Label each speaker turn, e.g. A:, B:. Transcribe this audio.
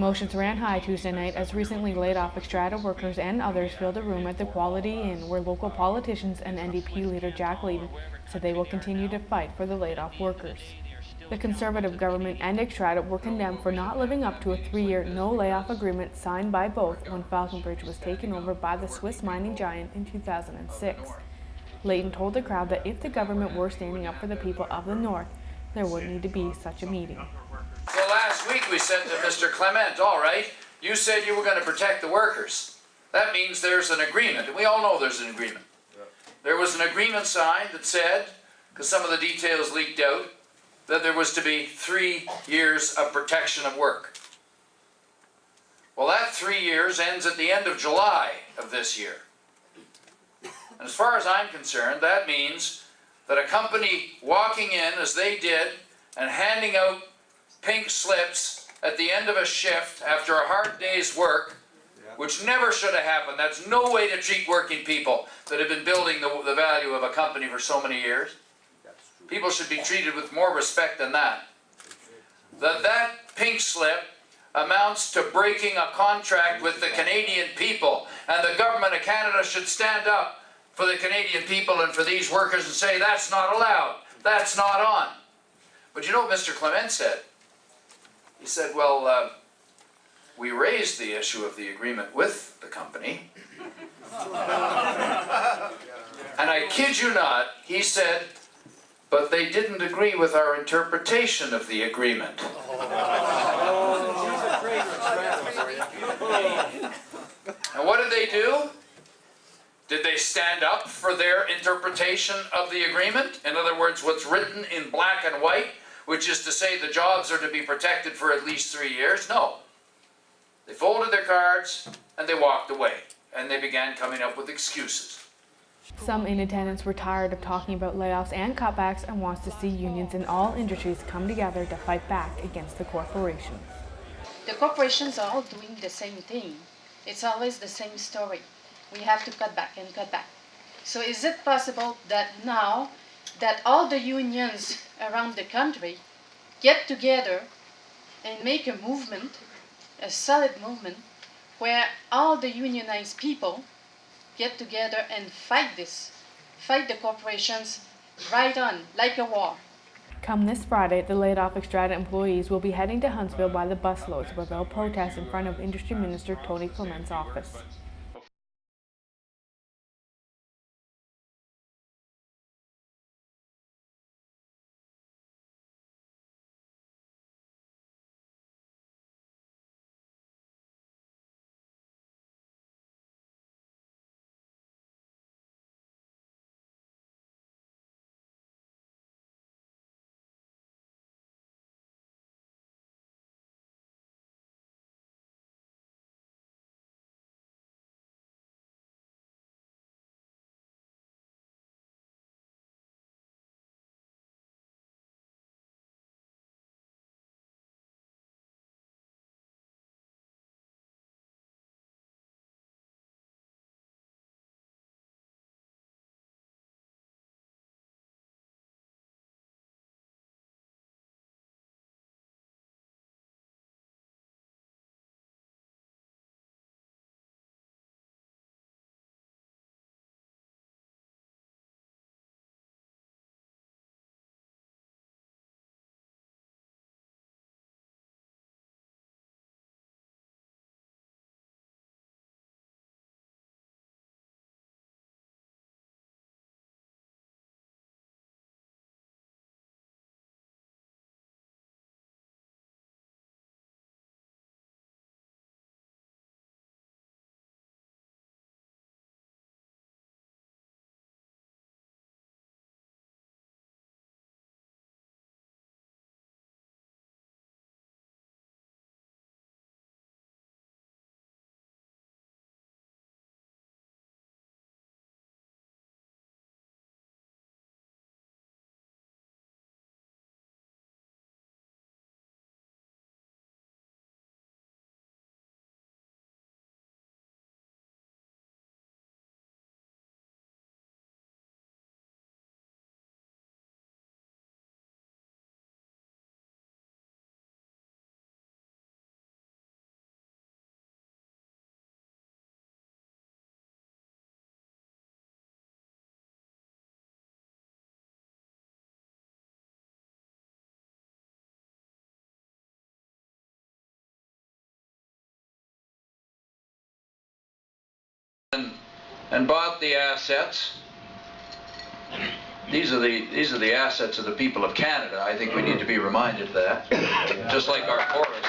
A: Emotions ran high Tuesday night as recently laid off Xstrata workers and others filled a room at the Quality Inn where local politicians and NDP Leader Jack Layton said they will continue to fight for the laid-off workers. The Conservative government and Xstrata were condemned for not living up to a 3-year no-layoff agreement signed by both when Falconbridge was taken over by the Swiss mining giant in 2006. Layton told the crowd that if the government were standing up for the people of the North, there would need to be such a meeting.
B: So last week we said to Mr. Clement, all right, you said you were going to protect the workers. That means there's an agreement, and we all know there's an agreement. There was an agreement signed that said, because some of the details leaked out, that there was to be 3 years of protection of work. Well, that 3 years ends at the end of July of this year. And as far as I'm concerned, that means that a company walking in, as they did, and handing out pink slips at the end of a shift after a hard day's work, which never should have happened. That's no way to treat working people that have been building the value of a company for so many years. People should be treated with more respect than that. That pink slip amounts to breaking a contract with the Canadian people, and the government of Canada should stand up for the Canadian people and for these workers and say, that's not allowed, that's not on. But you know what Mr. Clement said? He said, well, we raised the issue of the agreement with the company. And I kid you not, he said, but they didn't agree with our interpretation of the agreement. And what did they do? Did they stand up for their interpretation of the agreement? In other words, what's written in black and white, which is to say the jobs are to be protected for at least 3 years? No. They folded their cards and they walked away, and they began coming up with excuses.
A: Some in attendance were tired of talking about layoffs and cutbacks and wants to see unions in all industries come together to fight back against the corporations.
C: The corporations are all doing the same thing. It's always the same story. We have to cut back and cut back. So is it possible that now that all the unions around the country get together and make a movement, a solid movement, where all the unionized people get together and fight the corporations right on, like a war?
A: Come this Friday, the laid-off Xstrata employees will be heading to Huntsville by the busloads where they'll protest in front of Industry Minister Tony Clement's office.
B: and bought the assets. These are the assets of the people of Canada. I think we need to be reminded of that. Just like our forests.